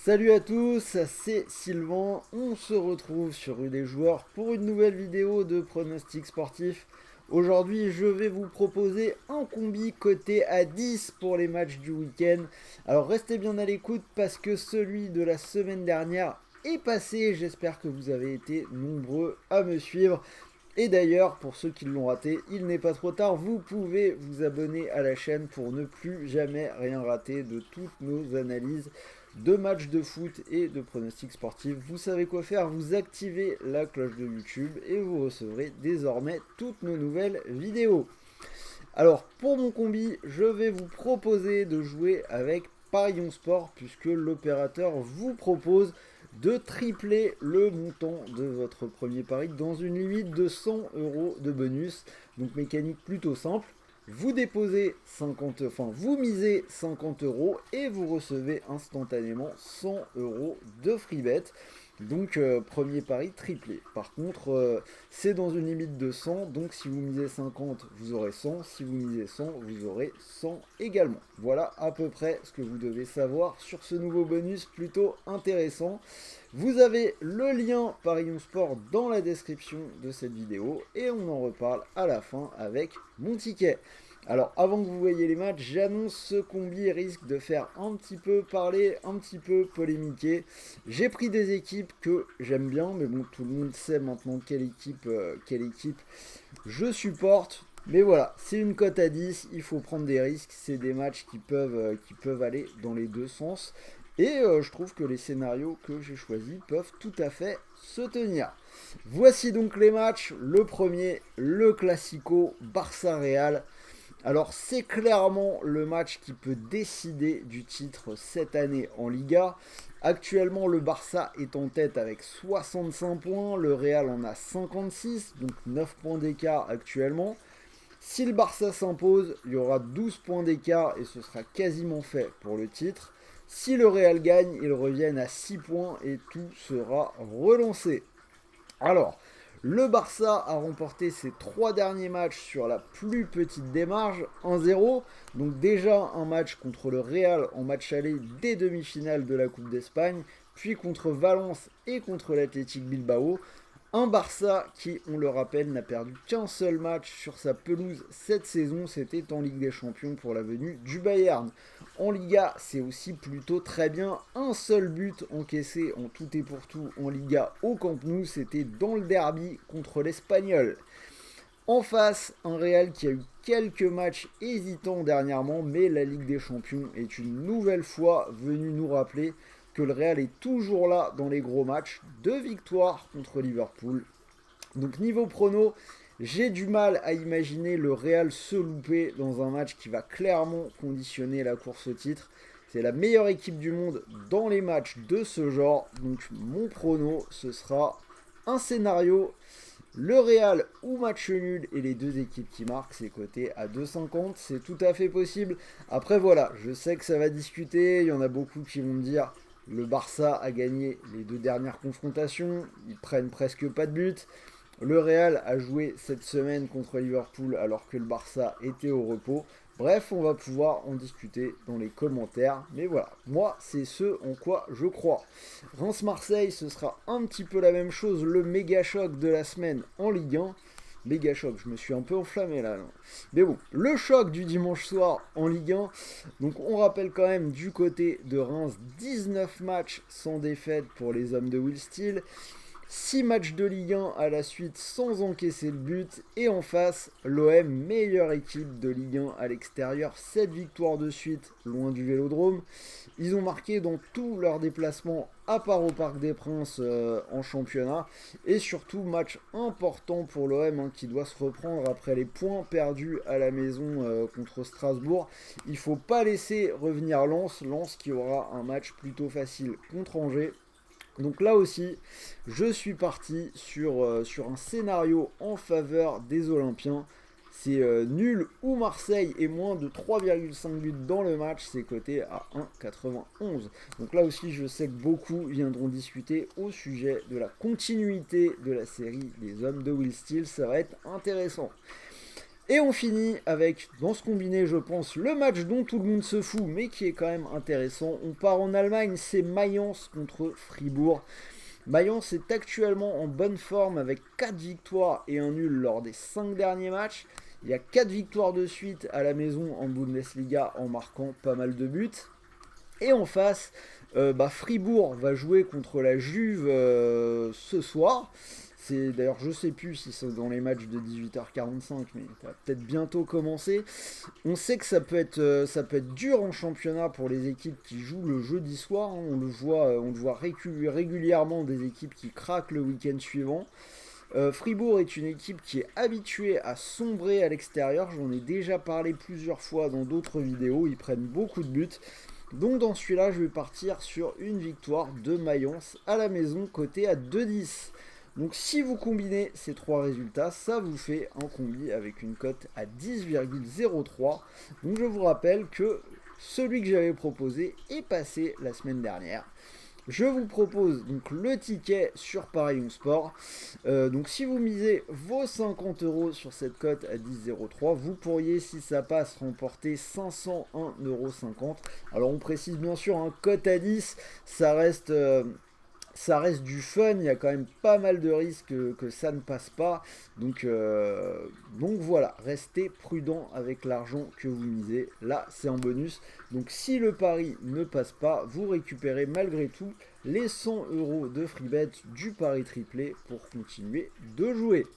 Salut à tous, c'est Sylvain, on se retrouve sur Rue des Joueurs pour une nouvelle vidéo de pronostic sportif. Aujourd'hui je vais vous proposer un combi coté à 10 pour les matchs du week-end. Alors restez bien à l'écoute parce que celui de la semaine dernière est passé, j'espère que vous avez été nombreux à me suivre. Et d'ailleurs, pour ceux qui l'ont raté, il n'est pas trop tard, vous pouvez vous abonner à la chaîne pour ne plus jamais rien rater de toutes nos analyses de matchs de foot et de pronostics sportifs. Vous savez quoi faire, vous activez la cloche de YouTube et vous recevrez désormais toutes nos nouvelles vidéos. Alors, pour mon combi, je vais vous proposer de jouer avec Parion Sport puisque l'opérateur vous propose de tripler le montant de votre premier pari dans une limite de 100 euros de bonus. Donc mécanique plutôt simple. Vous déposez 50, enfin vous misez 50 euros et vous recevez instantanément 100 euros de free bet. Donc premier pari triplé. Par contre, c'est dans une limite de 100. Donc si vous misez 50, vous aurez 100. Si vous misez 100, vous aurez 100 également. Voilà à peu près ce que vous devez savoir sur ce nouveau bonus plutôt intéressant. Vous avez le lien Parion Sport dans la description de cette vidéo. Et on en reparle à la fin avec mon ticket. Alors avant que vous voyez les matchs, j'annonce ce combi risque de faire un petit peu parler, un petit peu polémiquer. J'ai pris des équipes que j'aime bien, mais bon, tout le monde sait maintenant quelle équipe je supporte. Mais voilà, c'est une cote à 10, il faut prendre des risques, c'est des matchs qui peuvent aller dans les deux sens. Et je trouve que les scénarios que j'ai choisis peuvent tout à fait se tenir. Voici donc les matchs. Le premier, le Classico Barça-Real. Alors c'est clairement le match qui peut décider du titre cette année en Liga. Actuellement le Barça est en tête avec 65 points, le Real en a 56, donc 9 points d'écart actuellement. Si le Barça s'impose, il y aura 12 points d'écart et ce sera quasiment fait pour le titre. Si le Real gagne, ils reviennent à 6 points et tout sera relancé. Alors, le Barça a remporté ses 3 derniers matchs sur la plus petite démarche, 1-0. Donc déjà un match contre le Real en match aller des demi-finales de la Coupe d'Espagne, puis contre Valence et contre l'Athletic Bilbao. Un Barça qui, on le rappelle, n'a perdu qu'un seul match sur sa pelouse cette saison, c'était en Ligue des Champions pour la venue du Bayern. En Liga, c'est aussi plutôt très bien. Un seul but encaissé en tout et pour tout en Liga au Camp Nou, c'était dans le derby contre l'Espagnol. En face, un Real qui a eu quelques matchs hésitants dernièrement, mais la Ligue des Champions est une nouvelle fois venue nous rappeler que le Real est toujours là dans les gros matchs. 2 victoires contre Liverpool. Donc niveau prono, j'ai du mal à imaginer le Real se louper dans un match qui va clairement conditionner la course au titre. C'est la meilleure équipe du monde dans les matchs de ce genre. Donc mon prono, ce sera un scénario, le Real ou match nul et les deux équipes qui marquent, c'est coté à 2,50, c'est tout à fait possible. Après voilà, je sais que ça va discuter, il y en a beaucoup qui vont me dire le Barça a gagné les 2 dernières confrontations, ils prennent presque pas de but. Le Real a joué cette semaine contre Liverpool alors que le Barça était au repos. Bref, on va pouvoir en discuter dans les commentaires. Mais voilà, moi, c'est ce en quoi je crois. Reims-Marseille, ce sera un petit peu la même chose. Le méga choc de la semaine en Ligue 1. Méga choc, je me suis un peu enflammé là. Mais bon, le choc du dimanche soir en Ligue 1. Donc on rappelle quand même du côté de Reims, 19 matchs sans défaite pour les hommes de Will Steele. 6 matchs de Ligue 1 à la suite sans encaisser le but. Et en face, l'OM, meilleure équipe de Ligue 1 à l'extérieur. 7 victoires de suite, loin du Vélodrome. Ils ont marqué dans tous leurs déplacements, à part au Parc des Princes en championnat. Et surtout, match important pour l'OM qui doit se reprendre après les points perdus à la maison contre Strasbourg. Il ne faut pas laisser revenir Lens. Lens qui aura un match plutôt facile contre Angers. Donc là aussi, je suis parti sur un scénario en faveur des Olympiens. C'est nul ou Marseille et moins de 3,5 buts dans le match, c'est coté à 1,91. Donc là aussi, je sais que beaucoup viendront discuter au sujet de la continuité de la série des hommes de Will Steele, ça va être intéressant. Et on finit avec, dans ce combiné, je pense, le match dont tout le monde se fout, mais qui est quand même intéressant. On part en Allemagne, c'est Mayence contre Fribourg. Mayence est actuellement en bonne forme avec 4 victoires et un nul lors des 5 derniers matchs. Il y a 4 victoires de suite à la maison en Bundesliga en marquant pas mal de buts. Et en face, Fribourg va jouer contre la Juve ce soir. C'est d'ailleurs, je sais plus si c'est dans les matchs de 18h45, mais ça va peut-être bientôt commencer. On sait que ça peut être dur en championnat pour les équipes qui jouent le jeudi soir. Hein. On le voit régulièrement des équipes qui craquent le week-end suivant. Fribourg est une équipe qui est habituée à sombrer à l'extérieur. J'en ai déjà parlé plusieurs fois dans d'autres vidéos. Ils prennent beaucoup de buts. Donc dans celui-là, je vais partir sur une victoire de Mayence à la maison, côté à 2,10. Donc si vous combinez ces trois résultats, ça vous fait un combi avec une cote à 10,03. Donc je vous rappelle que celui que j'avais proposé est passé la semaine dernière. Je vous propose donc le ticket sur Paris 11 Sport. Donc si vous misez vos 50 € sur cette cote à 10,03, vous pourriez, si ça passe, remporter 501,50 €. Alors on précise bien sûr, un cote à 10, ça reste du fun, il y a quand même pas mal de risques que ça ne passe pas. Donc voilà, restez prudent avec l'argent que vous misez. Là, c'est en bonus. Donc si le pari ne passe pas, vous récupérez malgré tout les 100 € de free bet du pari triplé pour continuer de jouer.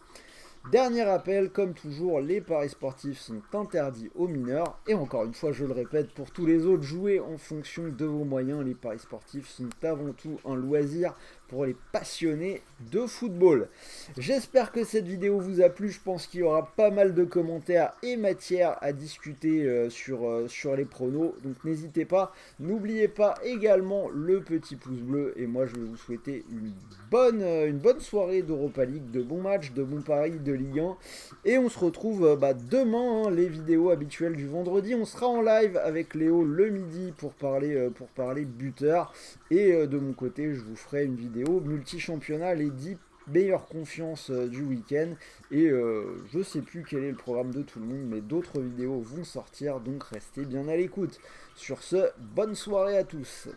Dernier rappel, comme toujours, les paris sportifs sont interdits aux mineurs. Et encore une fois, je le répète, pour tous les autres, jouez en fonction de vos moyens. Les paris sportifs sont avant tout un loisir pour les passionnés de football. J'espère que cette vidéo vous a plu. Je pense qu'il y aura pas mal de commentaires et matière à discuter sur les pronos. Donc n'hésitez pas. N'oubliez pas également le petit pouce bleu. Et moi, je vais vous souhaiter une bonne soirée d'Europa League, de bons matchs, de bons paris de Ligue 1. Et on se retrouve demain, hein, les vidéos habituelles du vendredi. On sera en live avec Léo le midi pour parler buteur. Et de mon côté, je vous ferai une vidéo multi-championnat, les 10 meilleures confiances du week-end. Et je sais plus quel est le programme de tout le monde, mais d'autres vidéos vont sortir, donc restez bien à l'écoute. Sur ce, bonne soirée à tous.